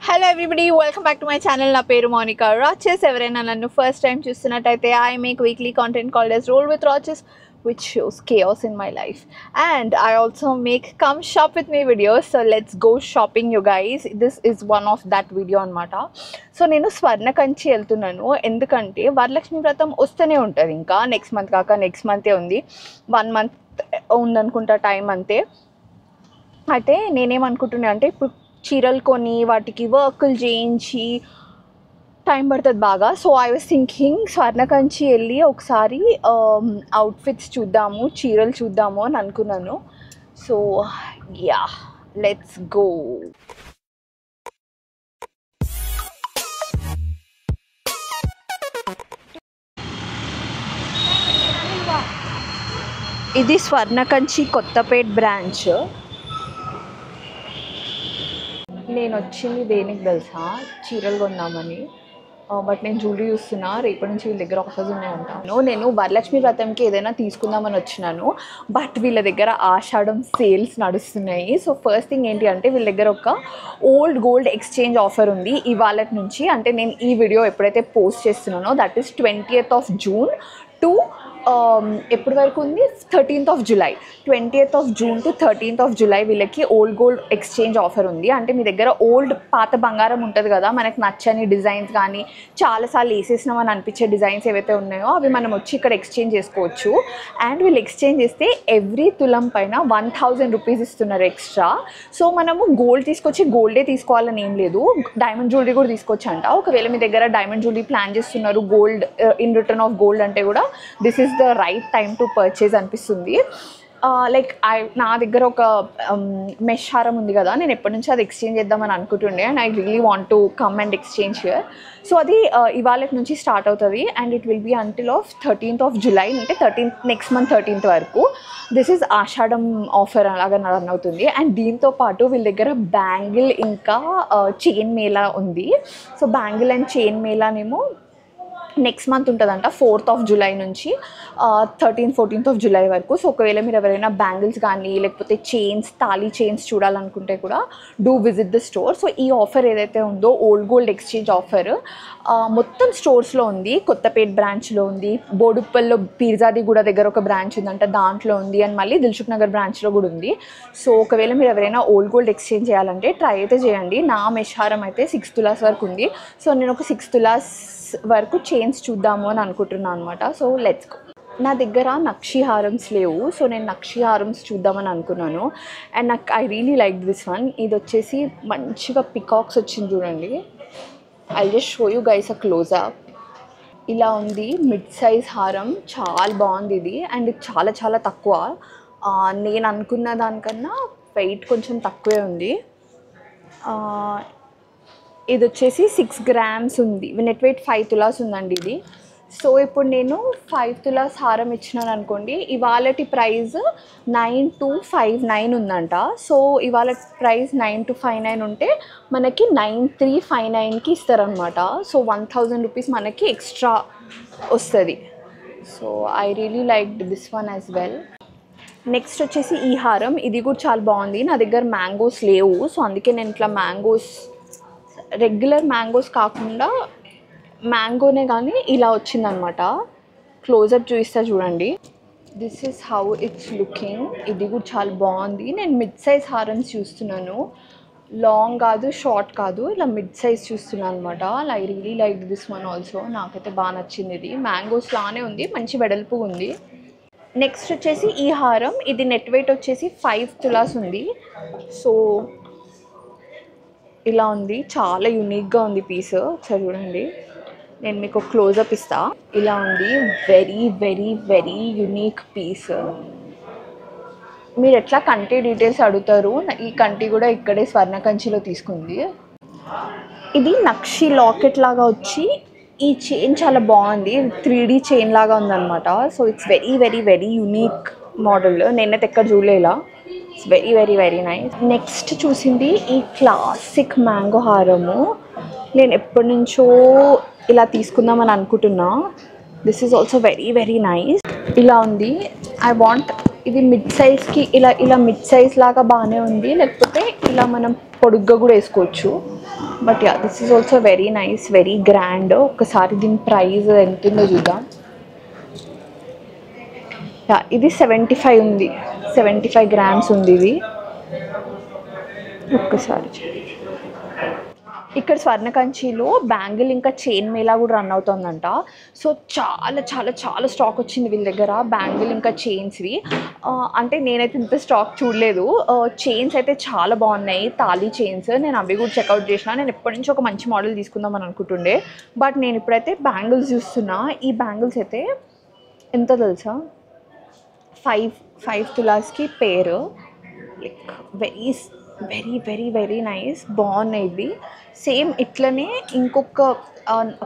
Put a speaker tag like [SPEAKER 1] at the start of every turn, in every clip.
[SPEAKER 1] Hello everybody, welcome back to my channel. Na peru Monica Roches. Everaina nannu first time chustunnataithe, I make weekly content called as Roll with Roches, which shows chaos in my life. And I also make come shop with me videos. So let's go shopping, you guys. This is one of that video anamata. So nenu Swarna Kanchi వెళ్తున్నాను ఎందుకంటే వరలక్ష్మి వ్రతం వస్తూనే ఉంటుంది. ఇంకా next month కాక next మంతే ఉంది, 1 month ఉందనుకుంటా time అంతే. అయితే నేనేమనుకుంటున్నా అంటే ఇప్పుడు చీరలు కొని వాటికి వర్కులు చేయించి టైం పడుతుంది బాగా. So I was thinking Swarnakanchi వెళ్ళి ఒకసారి అవుట్ఫిట్స్ చూద్దాము, చీరలు చూద్దాము అని అనుకున్నాను. So yeah, let's go. ఇది స్వర్ణకంచి కొత్తపేట్ బ్రాంచ్. నేను వచ్చింది దేనికి తెలుసా, చీరలు కొందామని. బట్ నేను జ్యువెలరీ చూస్తున్నా, రేపటి నుంచి వీళ్ళ దగ్గర ఆఫర్స్ ఉన్నాయంటాను. నేను వరలక్ష్మి వ్రతంకి ఏదైనా తీసుకుందామని వచ్చినాను, బట్ వీళ్ళ దగ్గర ఆషాఢం సేల్స్ నడుస్తున్నాయి. సో ఫస్ట్ థింగ్ ఏంటి అంటే వీళ్ళ దగ్గర ఒక ఓల్డ్ గోల్డ్ ఎక్స్చేంజ్ ఆఫర్ ఉంది ఇవాళ నుంచి. అంటే నేను ఈ వీడియో ఎప్పుడైతే పోస్ట్ చేస్తున్నానో that is 20th June to ఎప్పటి వరకు ఉంది, 13th July. 20th June to 13th July వీళ్ళకి ఓల్డ్ గోల్డ్ ఎక్స్చేంజ్ ఆఫర్ ఉంది. అంటే మీ దగ్గర ఓల్డ్ పాత బంగారం ఉంటుంది కదా, మనకు నచ్చని డిజైన్స్ కానీ చాలాసార్లు వేసేసినామని అనిపించే డిజైన్స్ ఏవైతే ఉన్నాయో అవి మనం వచ్చి ఇక్కడ ఎక్స్చేంజ్ చేసుకోవచ్చు. అండ్ వీళ్ళు ఎక్స్చేంజ్ చేస్తే ఎవ్రీ తులం పైన 1000 రూపీస్ ఇస్తున్నారు ఎక్స్ట్రా. సో మనము గోల్డ్ తీసుకొచ్చి గోల్డే తీసుకోవాలని ఏం లేదు, డైమండ్ జ్యువెలరీ కూడా తీసుకోవచ్చు అంట. ఒకవేళ మీ దగ్గర డైమండ్ జ్యువెలరీ ప్లాన్ చేస్తున్నారు gold in return of gold అంటే కూడా this is the right time to purchase అనిపిస్తుంది. లైక్ నా దగ్గర ఒక మెష్ హారం ఉంది కదా, నేను ఎప్పటి నుంచి అది ఎక్స్చేంజ్ చేద్దామని అనుకుంటుండే. And I really want to come and exchange here. So అది ఇవాళ నుంచి స్టార్ట్ అవుతుంది and it will be until 13th July, అంటే నెక్స్ట్ మంత్ 13th వరకు. దిస్ ఈజ్ ఆషాఢం ఆఫర్ అలాగా రన్ అవుతుంది. అండ్ దీంతో పాటు వీళ్ళ దగ్గర బ్యాంగిల్ ఇంకా చైన్ మేళా ఉంది. సో బ్యాంగిల్ అండ్ చైన్ మేళానేమో నెక్స్ట్ మంత్ ఉంటుందంట, 4th July నుంచి 14th July వరకు. సో ఒకవేళ మీరు ఎవరైనా బ్యాంగిల్స్ కానీ లేకపోతే చైన్స్, తాళీ చైన్స్ చూడాలనుకుంటే కూడా do visit the store. So ఈ ఆఫర్ ఏదైతే ఉందో ఓల్డ్ గోల్డ్ ఎక్స్చేంజ్ ఆఫర్ మొత్తం స్టోర్స్లో ఉంది. కొత్తపేట్ బ్రాంచ్లో ఉంది, బోడుప్పల్లో పీర్జాది కూడా దగ్గర ఒక బ్రాంచ్ ఉందంట, దాంట్లో ఉంది. అండ్ మళ్ళీ దిల్సుఖ్ నగర్ బ్రాంచ్లో కూడా ఉంది. సో ఒకవేళ మీరు ఎవరైనా ఓల్డ్ గోల్డ్ ఎక్స్చేంజ్ చేయాలంటే ట్రై అయితే చేయండి. నా మెషారం అయితే 6 తులాస్ వరకు ఉంది. సో నేను ఒక 6 తులాస్ వరకు చైన్స్ చూద్దాము అని అనుకుంటున్నాను అనమాట. So let's go. నా దగ్గర నక్షి హారమ్స్ లేవు, సో నేను నక్షి హారమ్స్ చూద్దామని అనుకున్నాను. అండ్ నాకు I really like this one. ఇది వచ్చేసి మంచిగా పికాక్స్ వచ్చింది చూడండి. I just show you guys a closeup. ఇలా ఉంది, మిడ్ సైజ్ హారం, చాలా బాగుంది ఇది. అండ్ ఇది చాలా చాలా తక్కువ, నేను అనుకున్న దానికన్నా వెయిట్ కొంచెం తక్కువే ఉంది. ఇది వచ్చేసి 6 grams ఉంది, నెట్ వెయిట్ 5 తులాస్ ఉందండి ఇది. సో ఇప్పుడు నేను 5 తులాస్ హారం ఇచ్చినాను అనుకోండి, ఇవాళటి ప్రైస్ 9259 ఉందంట. సో ఇవాళ ప్రైస్ 9259 ఉంటే మనకి 9359కి ఇస్తారనమాట. సో 1000 రూపీస్ మనకి ఎక్స్ట్రా వస్తుంది. So I really like this one as well. Next వచ్చేసి ఈ హారం, ఇది కూడా చాలా బాగుంది. నా దగ్గర మ్యాంగోస్ లేవు, సో అందుకే నేను ఇట్లా మ్యాంగోస్, రెగ్యులర్ మ్యాంగోస్ కాకుండా మ్యాంగోనే కానీ ఇలా వచ్చిందనమాట. క్లోజప్ చూపిస్తా చూడండి. This is how it's looking. ఇది కూడా చాలా బాగుంది. నేను మిడ్ సైజ్ హారమ్స్ చూస్తున్నాను, లాంగ్ కాదు షార్ట్ కాదు, ఇలా మిడ్ సైజ్ చూస్తున్నాను అనమాట. I really like this one also. నాకైతే బాగా నచ్చింది. ఇది మ్యాంగోస్ లానే ఉంది, మంచి వెడల్పు ఉంది. నెక్స్ట్ వచ్చేసి ఈ హారం, ఇది నెట్ వెయిట్ వచ్చేసి 5 తులాస్ ఉంది. సో ఇలా ఉంది, చాలా యూనిక్గా ఉంది పీస్. ఒకసారి చూడండి, నేను మీకు క్లోజప్ ఇస్తా. ఇలా ఉంది, very very very unique piece. మీరు ఎట్లా కంటి డీటెయిల్స్ అడుగుతారు, ఈ కంటి కూడా ఇక్కడే స్వర్ణకంచిలో తీసుకుంది. ఇది నక్షి లాకెట్ లాగా వచ్చి, ఈ చైన్ చాలా బాగుంది, 3D చైన్ లాగా ఉందన్నమాట. So it's very very very unique model, నేనైతే ఎక్కడ చూడలేలా. It's very very very nice. Next చూసింది ఈ క్లాసిక్ మ్యాంగో హారము. నేను ఎప్పటి నుంచో ఇలా తీసుకుందామని అనుకుంటున్నా. This is also very very nice. ఇలా ఉంది, ఐ వాంట్ ఇది మిడ్ సైజ్కి ఇలా మిడ్ సైజ్ లాగా బాగానే ఉంది, లేకపోతే ఇలా మనం పొడుగ్గా కూడా వేసుకోవచ్చు. But yeah this is also very nice, very grand. ఒకసారి దీని ప్రైస్ ఎంత ఉందో చూద్దాం. యా ఇది 75 ఉంది, 75 గ్రామ్స్ ఉంది ఇది. ఒక్కసారి ఇక్కడ స్వర్ణకంచిలో బ్యాంగిల్ ఇంకా చైన్ మేళా కూడా రన్ అవుతుందంట. సో చాలా చాలా చాలా స్టాక్ వచ్చింది వీళ్ళ దగ్గర బ్యాంగిల్ ఇంకా చైన్స్వి. అంటే నేనైతే ఇంత స్టాక్ చూడలేదు. చైన్స్ అయితే చాలా బాగున్నాయి, తాళీ చైన్స్. నేను అవి కూడా చెక్అవుట్ చేసిన. నేను ఎప్పటి నుంచి ఒక మంచి మోడల్ తీసుకుందాం అని అనుకుంటుండే. బట్ నేను ఇప్పుడైతే బ్యాంగిల్స్ చూస్తున్నా. ఈ బ్యాంగిల్స్ అయితే ఎంత తెలుసా, 5 తులాస్కి పేరు. Like very very very very nice, బాగున్నాయి ఇవి. సేమ్ ఇట్లనే ఇంకొక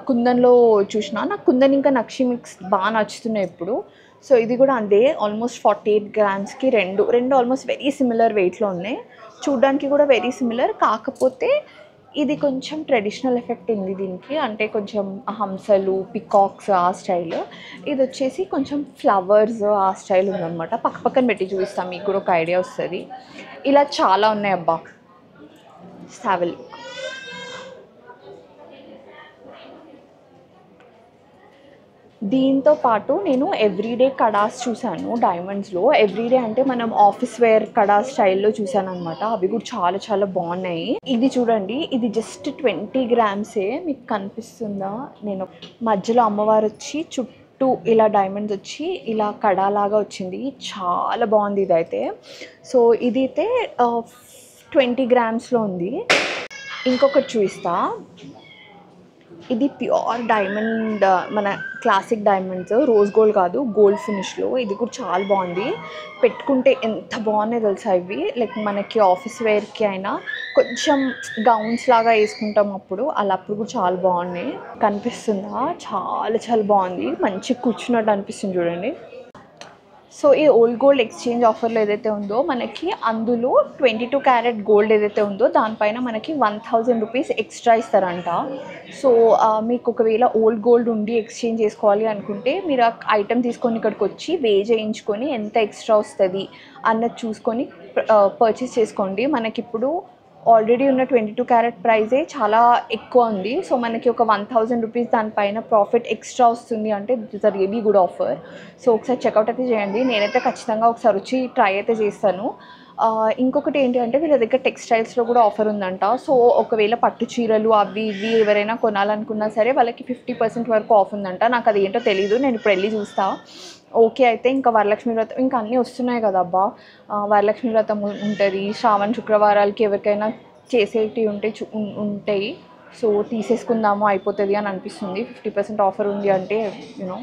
[SPEAKER 1] కుందన్లో చూసిన, నాకు కుందన్ ఇంకా నక్షి మిక్స్ బాగా నచ్చుతున్నాయి ఇప్పుడు. సో ఇది కూడా అంతే, ఆల్మోస్ట్ 48 గ్రామ్స్కి రెండు ఆల్మోస్ట్ వెరీ సిమిలర్ వెయిట్లో ఉన్నాయి. చూడ్డానికి కూడా వెరీ సిమిలర్, కాకపోతే ఇది కొంచెం ట్రెడిషనల్ ఎఫెక్ట్ ఉంది దీనికి. అంటే కొంచెం హంసలు, పికాక్స్ ఆ స్టైల్. ఇది వచ్చేసి కొంచెం ఫ్లవర్స్ ఆ స్టైల్ ఉందన్నమాట. పక్కన పెట్టి చూపిస్తాం, మీకు కూడా ఒక ఐడియా వస్తుంది. ఇలా చాలా ఉన్నాయి అబ్బా. సావెల్ దీంతో పాటు నేను ఎవ్రీడే కడాస్ చూశాను డైమండ్స్లో. ఎవ్రీడే అంటే మనం ఆఫీస్ వేర్ కడా స్టైల్లో చూశాను అనమాట. అవి కూడా చాలా చాలా బాగున్నాయి. ఇది చూడండి, ఇది జస్ట్ 20 గ్రామ్సే. మీకు కనిపిస్తుందా? నేను మధ్యలో అమ్మవారు వచ్చి చుట్టూ ఇలా డైమండ్స్ వచ్చి ఇలా కడాలాగా వచ్చింది. చాలా బాగుంది ఇదైతే. సో ఇదైతే 20 గ్రామ్స్లో ఉంది. ఇంకొకటి చూపిస్తా. ఇది ప్యూర్ డైమండ్, మన క్లాసిక్ డైమండ్స్, రోజ్ గోల్డ్ కాదు, గోల్డ్ ఫినిష్లో. ఇది కూడా చాలా బాగుంది. పెట్టుకుంటే ఎంత బాగున్నాయి తెలుసా ఇవి. లైక్ మనకి ఆఫీస్ వేర్కి అయినా కొంచెం గౌన్స్ లాగా వేసుకుంటాం అప్పుడు, అప్పుడు కూడా చాలా బాగున్నాయి. కనిపిస్తుందా? చాలా చాలా బాగుంది, మంచి కూర్చున్నట్టు అనిపిస్తుంది చూడండి. సో ఈ ఓల్డ్ గోల్డ్ ఎక్స్చేంజ్ ఆఫర్లో ఏదైతే ఉందో మనకి, అందులో 22 క్యారెట్ గోల్డ్ ఏదైతే ఉందో దానిపైన మనకి 1000 రూపీస్ ఎక్స్ట్రా ఇస్తారంట. సో మీకు ఒకవేళ ఓల్డ్ గోల్డ్ ఉండి ఎక్స్చేంజ్ చేసుకోవాలి అనుకుంటే మీరు ఆ ఐటెం తీసుకొని ఇక్కడికి వచ్చి వే చేయించుకొని ఎంత ఎక్స్ట్రా వస్తుంది అన్నది చూసుకొని పర్చేస్ చేసుకోండి. మనకిప్పుడు ఆల్రెడీ ఉన్న 22 క్యారెట్ ప్రైజే చాలా ఎక్కువ ఉంది. సో మనకి ఒక 1000 రూపీస్ దానిపైన ప్రాఫిట్ ఎక్స్ట్రా వస్తుంది అంటే it's a really good offer. So ఒకసారి చెక్అవుట్ అయితే చేయండి. నేనైతే ఖచ్చితంగా ఒకసారి వచ్చి ట్రై అయితే చేస్తాను. ఇంకొకటి ఏంటి అంటే వీళ్ళ దగ్గర టెక్స్టైల్స్లో కూడా ఆఫర్ ఉందంట. సో ఒకవేళ పట్టు చీరలు అవి ఇవి ఎవరైనా కొనాలనుకున్నా సరే వాళ్ళకి 50% వరకు ఆఫ్ ఉందంట. నాకు అది ఏంటో తెలీదు, నేను ఇప్పుడు వెళ్ళి చూస్తా. ఓకే అయితే ఇంకా వరలక్ష్మి వ్రతం ఇంకా అన్నీ వస్తున్నాయి కదా అబ్బా. వరలక్ష్మి వ్రతం ఉంటుంది, శ్రావణ శుక్రవారాలకి ఎవరికైనా చేసేటివి ఉంటాయి. సో తీసేసుకుందాము అయిపోతుంది అని అనిపిస్తుంది. 50% ఆఫర్ ఉంది అంటే యూనో.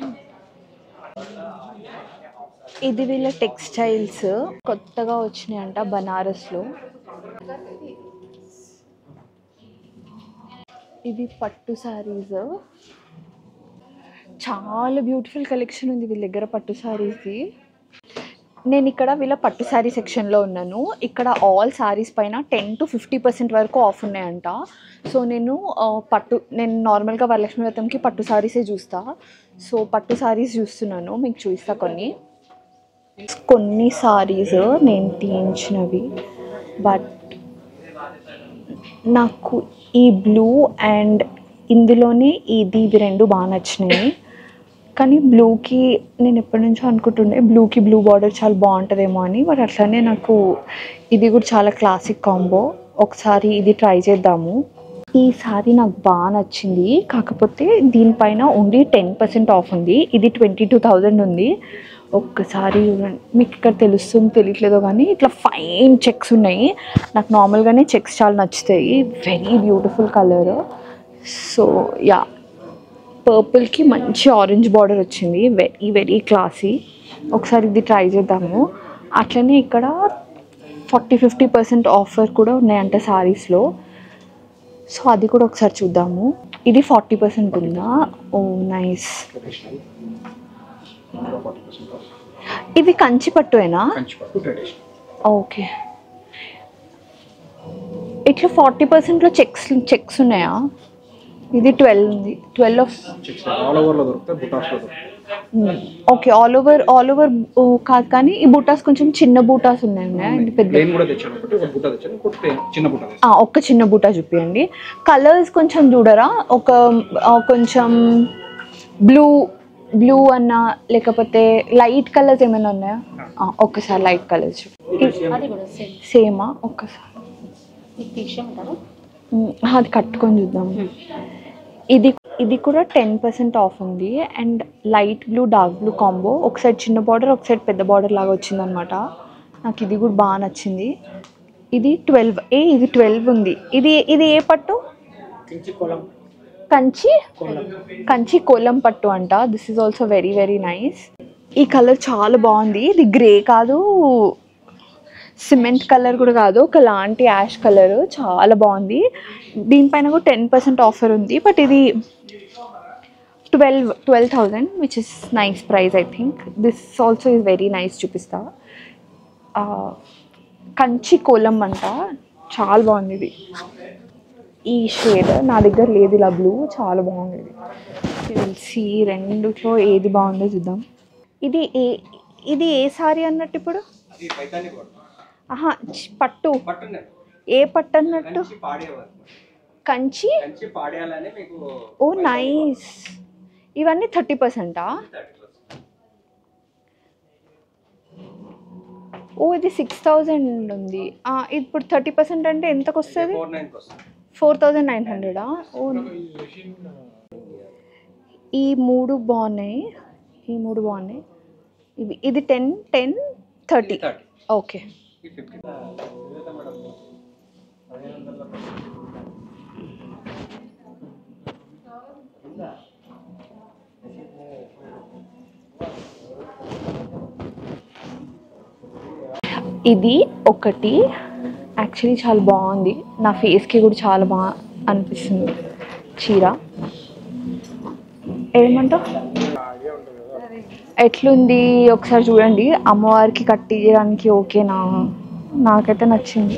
[SPEAKER 1] ఇది వీళ్ళ టెక్స్టైల్స్ కొత్తగా వచ్చినాయంట బనారస్లో. ఇవి పట్టు శారీస్, చాలా బ్యూటిఫుల్ కలెక్షన్ ఉంది వీళ్ళ దగ్గర పట్టు శారీస్ది. నేను ఇక్కడ వీళ్ళ పట్టు శారీ సెక్షన్లో ఉన్నాను. ఇక్కడ ఆల్ శారీస్ పైన 10 to 50% వరకు ఆఫ్ ఉన్నాయంట. సో నేను నార్మల్గా వరలక్ష్మి వ్రతంకి పట్టు శారీసే చూస్తా. సో పట్టు శారీస్ చూస్తున్నాను, మీకు చూపిస్తా. కొన్ని శారీస్ నేను తీయించినవి, బట్ నాకు ఈ బ్లూ అండ్ ఇందులోనే ఇవి రెండు బాగా నచ్చినాయి. కానీ బ్లూకి నేను ఎప్పటి నుంచో అనుకుంటుండే బ్లూకి బ్లూ బార్డర్ చాలా బాగుంటుందేమో అని. బట్ అట్లనే నాకు ఇది కూడా చాలా క్లాసిక్ కాంబో. ఒకసారి ఇది ట్రై చేద్దాము. ఈ సారీ నాకు బాగా నచ్చింది, కాకపోతే దీనిపైన ఓన్లీ 10% ఆఫ్ ఉంది. ఇది 22,000 ఉంది. ఒక్కసారి చూడండి, మీకు ఇక్కడ తెలియట్లేదో కానీ ఇట్లా ఫైన్ చెక్స్ ఉన్నాయి. నాకు నార్మల్గానే చెక్స్ చాలా నచ్చుతాయి. Very beautiful colour. So yeah, పర్పుల్కి మంచి ఆరెంజ్ బార్డర్ వచ్చింది. Very very classy. ఒకసారి ఇది ట్రై చేద్దాము. అట్లనే ఇక్కడ 40-50% ఆఫర్ కూడా ఉన్నాయంట శారీస్లో. సో అది కూడా ఒకసారి చూద్దాము. ఇది 40% ఉందా? ఓ నైస్. ఇవి కంచి పట్టువేనా? ఓకే. ఇట్లా 40%లో చెక్స్ ఉన్నాయా? ఇది 12 ఉంది. 12
[SPEAKER 2] ఆల్ ఓవర్లో దొరుకుతాయి, బుటాస్లో దొరుకుతాయి.
[SPEAKER 1] ఓకే, ఆల్ ఓవర్ కాదు కానీ ఈ బూటాస్ కొంచెం చిన్న బూటాస్ ఉన్నాయి పెద్ద. ఒక్క చిన్న బూటా చూపించండి. కలర్స్ కొంచెం చూడరా, ఒక కొంచెం బ్లూ అన్న లేకపోతే లైట్ కలర్స్ ఏమైనా ఉన్నాయా? ఒక్కసారి లైట్ కలర్స్ సేమా ఒక్కసారి అది కట్టుకొని చూద్దాం. ఇది కూడా 10% ఆఫ్ ఉంది. And light blue dark blue combo, ఒక సైడ్ చిన్న బార్డర్ ఒక సైడ్ పెద్ద బార్డర్ లాగా వచ్చిందనమాట. నాకు ఇది కూడా బాగా నచ్చింది. ఇది 12. ఇది 12 ఉంది. ఇది ఏ పట్టు? కంచి కోలం పట్టు అంట. This is also very very nice. ఈ కలర్ చాలా బాగుంది. ఇది గ్రే కాదు, సిమెంట్ కలర్ కూడా కాదు, ఒకలాంటి యాష్ కలర్, చాలా బాగుంది. దీనిపైన కూడా 10% ఆఫర్ ఉంది. బట్ ఇది 12,000 which is nice price. I think this also is very nice. చూపిస్తా. కంచి కోలం అంట, చాలా బాగుంది. ఇది ఈ షేడ్ నా దగ్గర లేదు, ఇలా బ్లూ, చాలా బాగుంది. తెలిసి రెండిట్లో ఏది బాగుందో చూద్దాం. ఇది ఏ సారీ అన్నట్టు ఇప్పుడు? పట్టు ఏ పట్టు అన్నట్టు? కంచి. ఓ నైస్. ఇవన్నీ 30%. ఓ ఇది 6,000 ఉంది. ఇప్పుడు 30% అంటే ఎంతకు వస్తుంది? 4,900. ఓ ఈ మూడు బాగున్నాయి. ఇది 10, 30. ఓకే. ఇది ఒకటి యాక్చువల్లీ చాలా బాగుంది. నా ఫేస్కి కూడా చాలా బాగా అనిపిస్తుంది చీర. ఏమంటావు? ఎట్లుంది ఒకసారి చూడండి. అమ్మవారికి కట్టించడానికి ఓకేనా? నాకైతే నచ్చింది.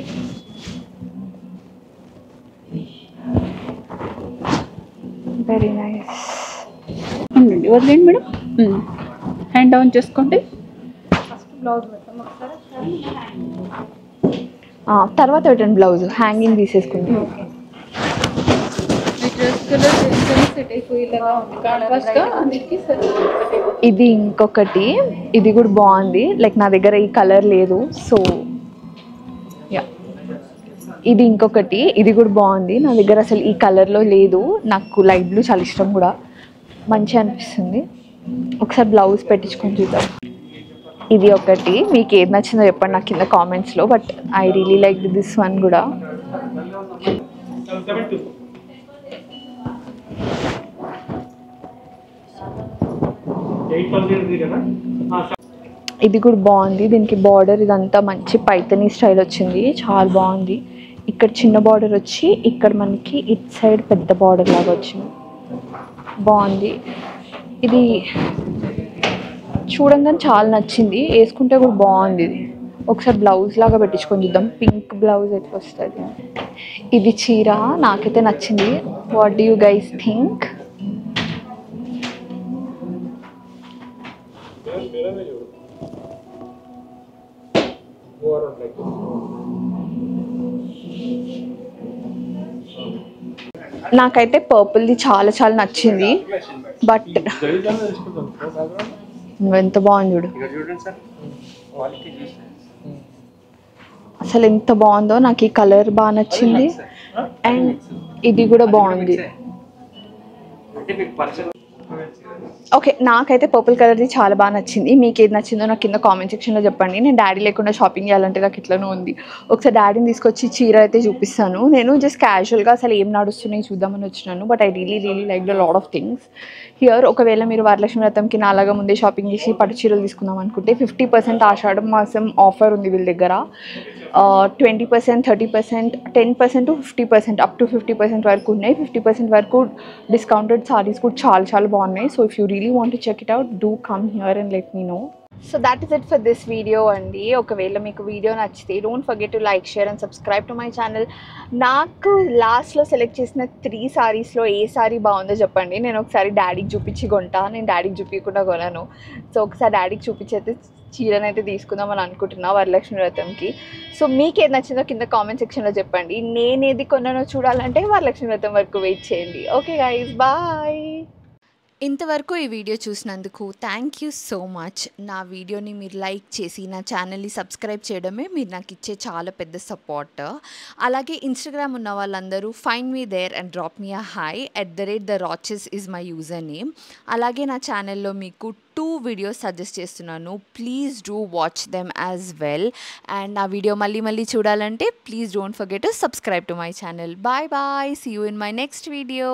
[SPEAKER 1] Very nice.
[SPEAKER 2] ఉండండి, వదిలేండి మేడం. హ్యాండ్ డౌన్ చేసుకోండి.
[SPEAKER 1] తర్వాత పెట్టండి బ్లౌజ్. హ్యాంగింగ్ తీసేసుకుంది. ఇది ఇంకొకటి, ఇది కూడా బాగుంది. లైక్ నా దగ్గర ఈ కలర్ లేదు, సో యా. ఇది ఇంకొకటి, ఇది కూడా బాగుంది. నా దగ్గర అసలు ఈ కలర్లో లేదు. నాకు లైట్ బ్లూ చాలా ఇష్టం కూడా, మంచిగా అనిపిస్తుంది. ఒకసారి బ్లౌజ్ పెట్టించుకొని చూద్దాం. ఇది ఒకటి. మీకు ఏది నచ్చిందో చెప్పండి నాకు కింద కామెంట్స్లో. But I really like this one కూడా. ఇది కూడా బాగుంది. దీనికి బార్డర్ ఇదంతా మంచి పైతనీ స్టైల్ వచ్చింది, చాలా బాగుంది. ఇక్కడ చిన్న బార్డర్ వచ్చి ఇక్కడ మనకి ఇట్ సైడ్ పెద్ద బార్డర్ లాగా వచ్చింది, బాగుంది. ఇది చూడంగానే చాలా నచ్చింది, వేసుకుంటే కూడా బాగుంది. ఇది ఒకసారి బ్లౌజ్ లాగా పెట్టించుకొని చూద్దాం. పింక్ బ్లౌజ్ ఎట్లా వస్తుంది. ఇది చీర నాకైతే నచ్చింది. What do you guys think? నాకైతే పర్పుల్ది చాలా చాలా నచ్చింది. బట్ ఎంత బాగుంది చూడు, అసలు ఎంత బాగుందో. నాకు ఈ కలర్ బాగా నచ్చింది. అండ్ ఇది కూడా బాగుంది. ఓకే, నాకైతే పర్పుల్ కలర్ది చాలా బాగా నచ్చింది. మీకు ఏది నచ్చిందో నాకు కింద కామెంట్ సెక్షన్లో చెప్పండి. నేను డాడీ లేకుండా షాపింగ్ చేయాలంటే నాకు ఇట్లనే ఉంది. ఒకసారి డాడీని తీసుకొచ్చి చీర అయితే చూపిస్తాను. నేను జస్ట్ క్యాజువల్గా అసలు ఏం నడుస్తున్నాయి చూద్దామని వచ్చినాను. But I really like the lot of things here. ఒకవేళ మీరు వరలక్ష్మి వ్రతంకి నాలాగా ముందే షాపింగ్ చేసి పట్టు చీరలు తీసుకుందాం అనుకుంటే 50% ఆషాఢం మాసం ఆఫర్ ఉంది వీళ్ళ దగ్గర. 20%, 30%, 10% to 50%, అప్ టు 50% వరకు ఉన్నాయి. 50% వరకు డిస్కౌంటెడ్ సారీస్ కూడా చాలా చాలా బాగున్నాయి. So if you really want to check it out, do come here and let me know. So that is it for this video అండి. ఒకవేళ మీకు వీడియో నచ్చితే don't forget to like, share and subscribe to my channel. నాకు లాస్ట్లో select చేసిన 3 సారీస్లో ఏ sorry బాగుందో చెప్పండి. నేను ఒకసారి డాడీకి చూపించి కొంటా. నేను డాడీకి చూపించకుండా కొనను. సో ఒకసారి డాడీకి చూపించైతే చీరనైతే తీసుకుందామని అనుకుంటున్నా వరలక్ష్మి వ్రతంకి. సో మీకు ఏది నచ్చిందో కింద కామెంట్ సెక్షన్లో చెప్పండి. నేను ఏది కొన్నానో చూడాలంటే వరలక్ష్మి వ్రతం వరకు వెయిట్ చేయండి. Okay guys, bye. ఇంతవరకు ఈ వీడియో చూసినందుకు థ్యాంక్ యూ సో మచ్. నా వీడియోని మీరు లైక్ చేసి నా ఛానల్ని సబ్స్క్రైబ్ చేయడమే మీరు నాకు ఇచ్చే చాలా పెద్ద సపోర్ట్. అలాగే ఇన్స్టాగ్రామ్ ఉన్న వాళ్ళందరూ find me there and drop me a hi @theRoches is my user name. అలాగే నా ఛానల్లో మీకు 2 వీడియోస్ సజెస్ట్ చేస్తున్నాను. Please do watch them as well. And నా వీడియో మళ్ళీ చూడాలంటే please don't forget to subscribe to my channel. Bye bye, see you in my next video.